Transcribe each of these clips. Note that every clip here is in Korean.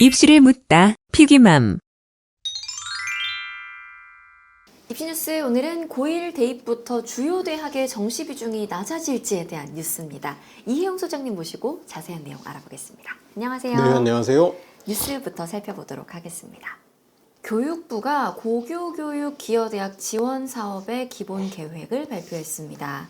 입시를 묻다 피기맘. 입시뉴스 오늘은 고1 대입부터 주요 대학의 정시 비중이 낮아질지에 대한 뉴스입니다. 이혜영 소장님 모시고 자세한 내용 알아보겠습니다. 안녕하세요. 네, 안녕하세요. 뉴스부터 살펴보도록 하겠습니다. 교육부가 고교교육 기여대학 지원 사업의 기본 계획을 발표했습니다.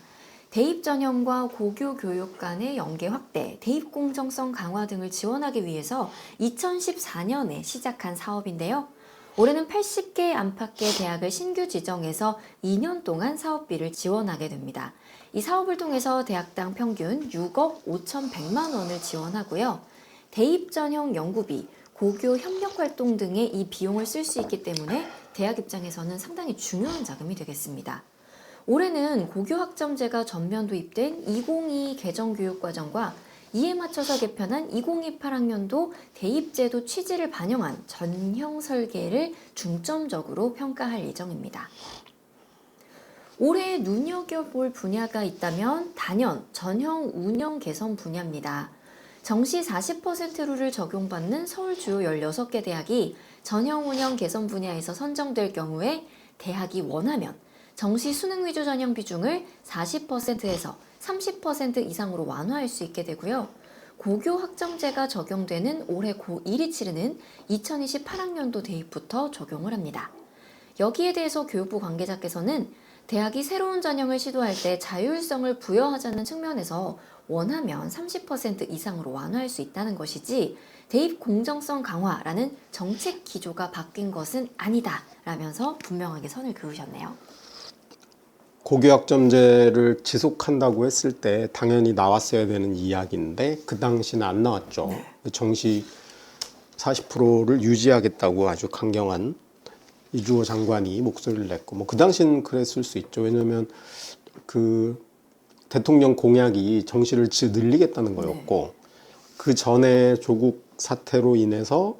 대입 전형과 고교 교육 간의 연계 확대, 대입 공정성 강화 등을 지원하기 위해서 2014년에 시작한 사업인데요. 올해는 80개 안팎의 대학을 신규 지정해서 2년 동안 사업비를 지원하게 됩니다. 이 사업을 통해서 대학당 평균 6억 5,100만 원을 지원하고요. 대입 전형 연구비, 고교 협력 활동 등의 이 비용을 쓸 수 있기 때문에 대학 입장에서는 상당히 중요한 자금이 되겠습니다. 올해는 고교 학점제가 전면 도입된 2022 개정교육과정과 이에 맞춰서 개편한 2028학년도 대입제도 취지를 반영한 전형 설계를 중점적으로 평가할 예정입니다. 올해 눈여겨볼 분야가 있다면 단연 전형 운영 개선 분야입니다. 정시 40%룰을 적용받는 서울 주요 16개 대학이 전형 운영 개선 분야에서 선정될 경우에 대학이 원하면 정시 수능 위주 전형 비중을 40%에서 30% 이상으로 완화할 수 있게 되고요. 고교 학점제가 적용되는 올해 고1이 치르는 2028학년도 대입부터 적용을 합니다. 여기에 대해서 교육부 관계자께서는 대학이 새로운 전형을 시도할 때 자율성을 부여하자는 측면에서 원하면 30% 이상으로 완화할 수 있다는 것이지 대입 공정성 강화라는 정책 기조가 바뀐 것은 아니다 라면서 분명하게 선을 그으셨네요. 고교학점제를 지속한다고 했을 때 당연히 나왔어야 되는 이야기인데 그 당시는 안 나왔죠. 네. 정시 40%를 유지하겠다고 아주 강경한 이주호 장관이 목소리를 냈고 뭐 그 당시는 그랬을 수 있죠. 왜냐하면 그 대통령 공약이 정시를 늘리겠다는 거였고 그 전에 조국 사태로 인해서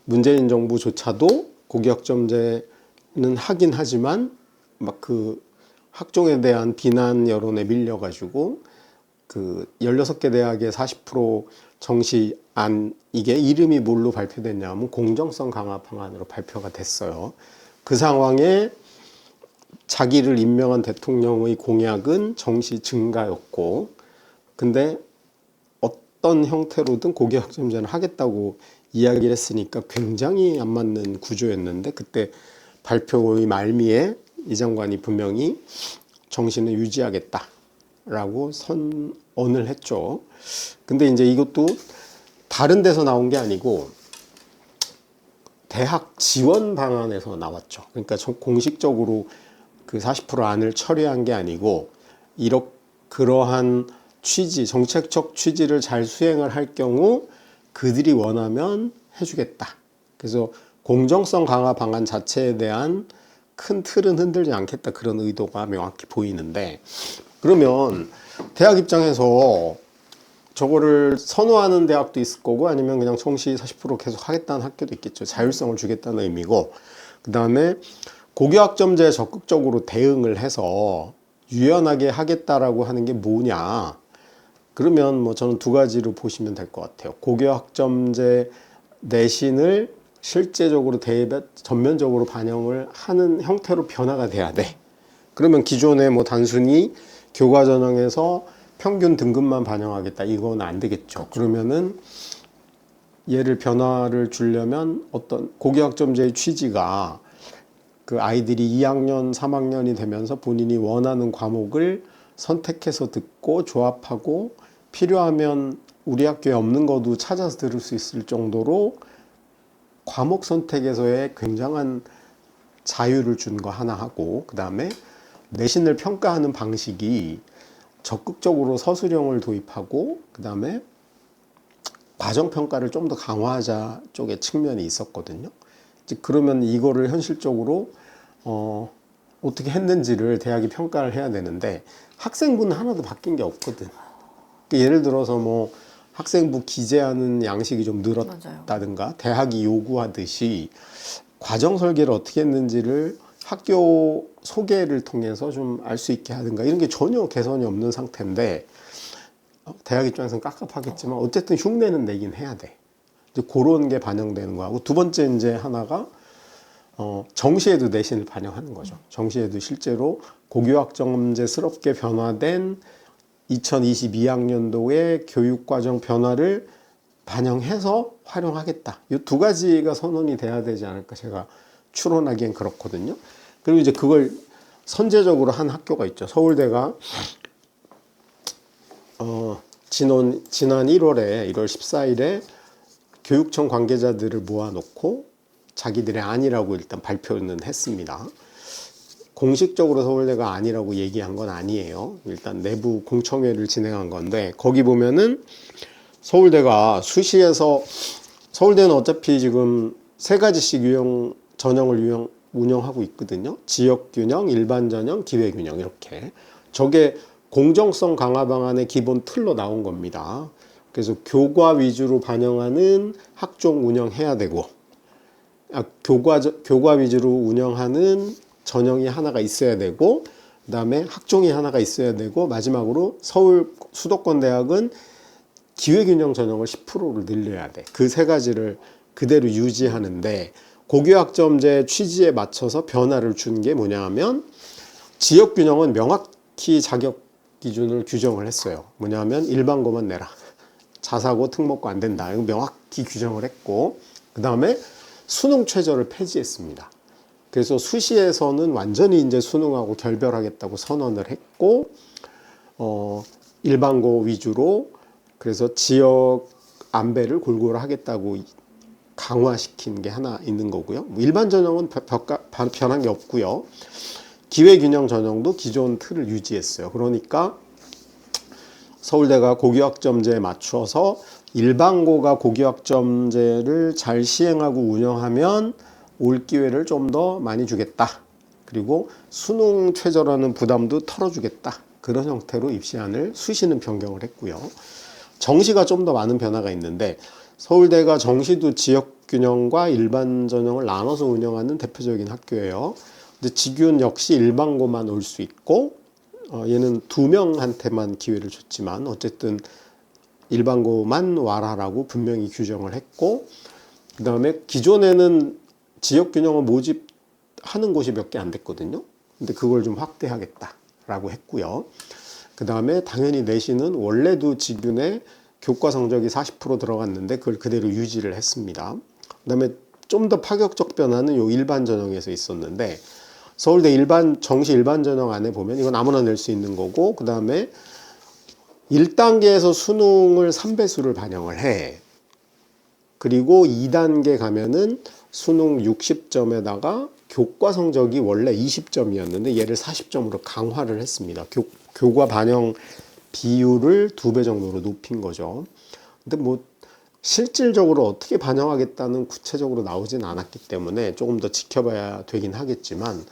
문재인 정부조차도 고교학점제는 하긴 하지만 막 그 학종에 대한 비난 여론에 밀려가지고 그 16개 대학의 40% 정시안 이게 이름이 뭘로 발표됐냐면 공정성 강화 방안으로 발표가 됐어요. 그 상황에 자기를 임명한 대통령의 공약은 정시 증가였고 근데 어떤 형태로든 고교학점제는 하겠다고 이야기를 했으니까 굉장히 안 맞는 구조였는데 그때 발표의 말미에 이 장관이 분명히 정시는 유지하겠다라고 선언을 했죠. 근데 이제 이것도 다른 데서 나온 게 아니고 대학 지원 방안에서 나왔죠. 그러니까 공식적으로 그 40% 안을 처리한 게 아니고 그러한 취지, 정책적 취지를 잘 수행을 할 경우 그들이 원하면 해주겠다. 그래서 공정성 강화 방안 자체에 대한 큰 틀은 흔들지 않겠다 그런 의도가 명확히 보이는데 그러면 대학 입장에서 저거를 선호하는 대학도 있을 거고 아니면 그냥 정시 40% 계속 하겠다는 학교도 있겠죠. 자율성을 주겠다는 의미고 그 다음에 고교학점제에 적극적으로 대응을 해서 유연하게 하겠다라고 하는 게 뭐냐 그러면 뭐 저는 두 가지로 보시면 될 것 같아요. 고교학점제 내신을 실제적으로 대입에 전면적으로 반영을 하는 형태로 변화가 돼야 돼. 그러면 기존에 뭐 단순히 교과 전형에서 평균 등급만 반영하겠다. 이건 안 되겠죠. 그러면은 얘를 변화를 주려면 어떤 고교학점제의 취지가 그 아이들이 2학년, 3학년이 되면서 본인이 원하는 과목을 선택해서 듣고 조합하고 필요하면 우리 학교에 없는 것도 찾아서 들을 수 있을 정도로 과목 선택에서의 굉장한 자유를 준 거 하나 하고 그 다음에 내신을 평가하는 방식이 적극적으로 서술형을 도입하고 그 다음에 과정평가를 좀 더 강화하자 쪽의 측면이 있었거든요. 그러면 이거를 현실적으로 어떻게 했는지를 대학이 평가를 해야 되는데 학생부는 하나도 바뀐 게 없거든. 예를 들어서 뭐 학생부 기재하는 양식이 좀 늘었다든가 대학이 요구하듯이 과정 설계를 어떻게 했는지를 학교 소개를 통해서 좀 알 수 있게 하든가 이런 게 전혀 개선이 없는 상태인데 대학 입장에서는 깝깝하겠지만 어쨌든 흉내는 내긴 해야 돼. 이제 그런 게 반영되는 거하고, 두 번째 이제 하나가 정시에도 내신을 반영하는 거죠. 정시에도 실제로 고교학점제스럽게 변화된 2022학년도의 교육과정 변화를 반영해서 활용하겠다. 이 두 가지가 선언이 돼야 되지 않을까 제가 추론하기엔 그렇거든요. 그리고 이제 그걸 선제적으로 한 학교가 있죠. 서울대가 지난 1월 14일에 교육청 관계자들을 모아놓고 자기들의 아니라고 일단 발표는 했습니다. 공식적으로 서울대가 아니라고 얘기한 건 아니에요. 일단 내부 공청회를 진행한 건데, 거기 보면은 서울대가 수시에서, 서울대는 어차피 지금 세 가지씩 전형을 운영하고 있거든요. 지역균형, 일반전형, 기회균형 이렇게. 저게 공정성 강화 방안의 기본 틀로 나온 겁니다. 그래서 교과 위주로 반영하는 학종 운영해야 되고, 교과 위주로 운영하는 전형이 하나가 있어야 되고, 그 다음에 학종이 하나가 있어야 되고, 마지막으로 서울 수도권 대학은 기회균형 전형을 10%를 늘려야 돼. 그 세 가지를 그대로 유지하는데, 고교학점제 취지에 맞춰서 변화를 준 게 뭐냐 하면, 지역균형은 명확히 자격 기준을 규정을 했어요. 뭐냐 하면 일반고만 내라. 자사고, 특목고 안 된다. 이거 명확히 규정을 했고, 그 다음에 수능 최저를 폐지했습니다. 그래서 수시에서는 완전히 이제 수능하고 결별하겠다고 선언을 했고, 일반고 위주로, 그래서 지역 안배를 골고루 하겠다고 강화시킨 게 하나 있는 거고요. 일반 전형은 변한 게 없고요. 기회균형 전형도 기존 틀을 유지했어요. 그러니까 서울대가 고교학점제에 맞춰서 일반고가 고교학점제를 잘 시행하고 운영하면 올 기회를 좀 더 많이 주겠다. 그리고 수능 최저라는 부담도 털어주겠다. 그런 형태로 입시안을 수시는 변경을 했고요. 정시가 좀 더 많은 변화가 있는데, 서울대가 정시도 지역균형과 일반 전형을 나눠서 운영하는 대표적인 학교예요. 근데 지균 역시 일반고만 올 수 있고, 얘는 2명한테만 기회를 줬지만 어쨌든 일반고만 와라라고 분명히 규정을 했고, 그 다음에 기존에는 지역균형을 모집하는 곳이 몇 개 안 됐거든요. 근데 그걸 좀 확대하겠다라고 했고요. 그 다음에 당연히 내신은 원래도 지균에 교과 성적이 40% 들어갔는데 그걸 그대로 유지를 했습니다. 그 다음에 좀 더 파격적 변화는 요 일반 전형에서 있었는데, 서울대 정시 일반 전형 안에 보면 이건 아무나 낼 수 있는 거고, 그 다음에 1단계에서 수능을 3배수를 반영을 해. 그리고 2단계 가면은 수능 60점에다가 교과 성적이 원래 20점이었는데 얘를 40점으로 강화를 했습니다. 교과 반영 비율을 2배 정도로 높인 거죠. 근데 뭐 실질적으로 어떻게 반영하겠다는 구체적으로 나오진 않았기 때문에 조금 더 지켜봐야 되긴 하겠지만,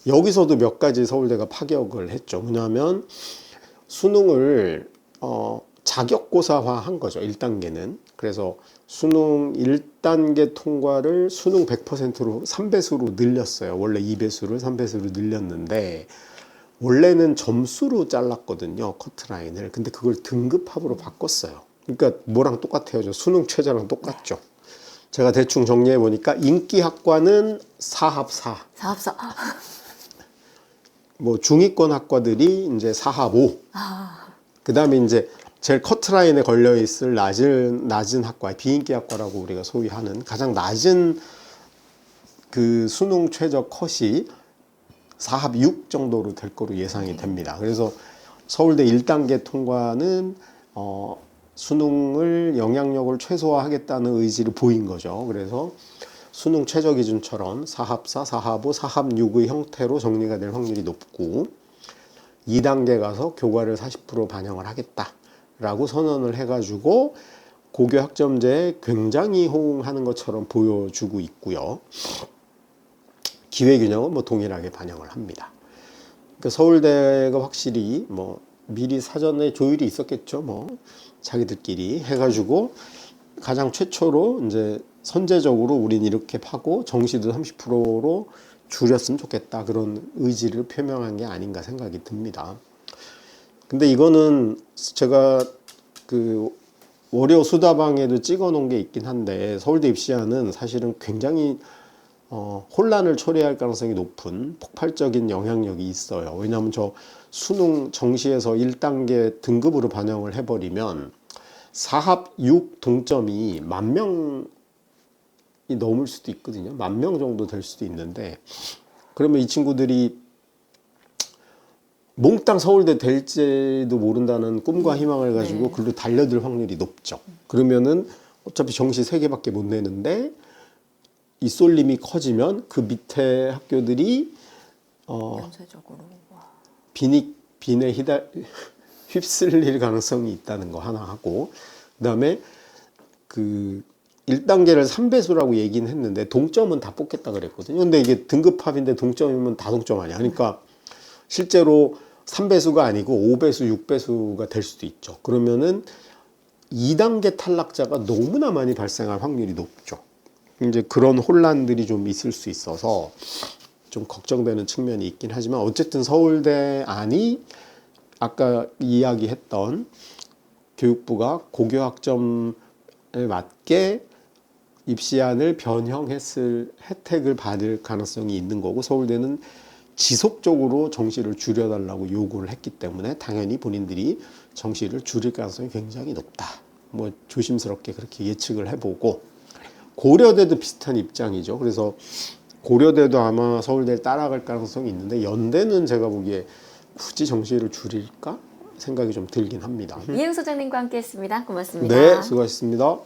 여기서도 몇 가지 서울대가 파격을 했죠. 뭐냐면 수능을 자격고사화한 거죠. 1단계는. 그래서 수능 1단계 통과를 수능 100%로 3배수로 늘렸어요. 원래 2배수를 3배수로 늘렸는데, 원래는 점수로 잘랐거든요, 커트라인을. 근데 그걸 등급합으로 바꿨어요. 그러니까 뭐랑 똑같아요. 수능 최저랑 똑같죠. 제가 대충 정리해 보니까 인기학과는 4합 4. 4합 4. 뭐 중위권 학과들이 이제 4합 5. 그 다음에 이제 제일 커트라인에 걸려 있을 낮은 학과, 비인기 학과라고 우리가 소위 하는 가장 낮은 그 수능 최저 컷이 4합 6 정도로 될 거로 예상이 됩니다. 그래서 서울대 1단계 통과는 수능을 영향력을 최소화하겠다는 의지를 보인 거죠. 그래서 수능 최저 기준처럼 4합 4, 4합 5, 4합 6의 형태로 정리가 될 확률이 높고, 2단계 가서 교과를 40% 반영을 하겠다라고 선언을 해가지고 고교 학점제에 굉장히 호응하는 것처럼 보여주고 있고요. 기회균형은 뭐 동일하게 반영을 합니다. 그러니까 서울대가 확실히 뭐 미리 사전에 조율이 있었겠죠. 뭐 자기들끼리 해가지고 가장 최초로 이제 선제적으로 우린 이렇게 하고 정시도 30%로 줄였으면 좋겠다, 그런 의지를 표명한 게 아닌가 생각이 듭니다. 근데 이거는 제가 그 월요 수다방에도 찍어 놓은 게 있긴 한데 서울대 입시안은 사실은 굉장히 혼란을 초래할 가능성이 높은 폭발적인 영향력이 있어요. 왜냐하면 저 수능 정시에서 1단계 등급으로 반영을 해버리면 4합 6 동점이 10,000명이 넘을 수도 있거든요. 10,000명 정도 될 수도 있는데 그러면 이 친구들이 몽땅 서울대 될지도 모른다는 꿈과 희망을 가지고 네. 글로 달려들 확률이 높죠. 그러면은 어차피 정시 3개밖에 못 내는데 이 쏠림이 커지면 그 밑에 학교들이 연쇄적으로 빈에 휩쓸릴 가능성이 있다는 거 하나 하고, 그다음에 그 1단계를 3배수라고 얘기는 했는데 동점은 다 뽑겠다 그랬거든요. 근데 이게 등급합인데 동점이면 다 동점 아니야. 그러니까 실제로 3배수가 아니고 5배수, 6배수가 될 수도 있죠. 그러면은 2단계 탈락자가 너무나 많이 발생할 확률이 높죠. 이제 그런 혼란들이 좀 있을 수 있어서 좀 걱정되는 측면이 있긴 하지만 어쨌든 서울대 안이 아까 이야기했던 교육부가 고교학점에 맞게 입시안을 변형했을 혜택을 받을 가능성이 있는 거고 서울대는 지속적으로 정시를 줄여달라고 요구를 했기 때문에 당연히 본인들이 정시를 줄일 가능성이 굉장히 높다. 뭐 조심스럽게 그렇게 예측을 해보고 고려대도 비슷한 입장이죠. 그래서 고려대도 아마 서울대를 따라갈 가능성이 있는데 연대는 제가 보기에 굳이 정시를 줄일까 생각이 좀 들긴 합니다. 이행 소장님과 함께했습니다. 고맙습니다. 네, 수고하셨습니다.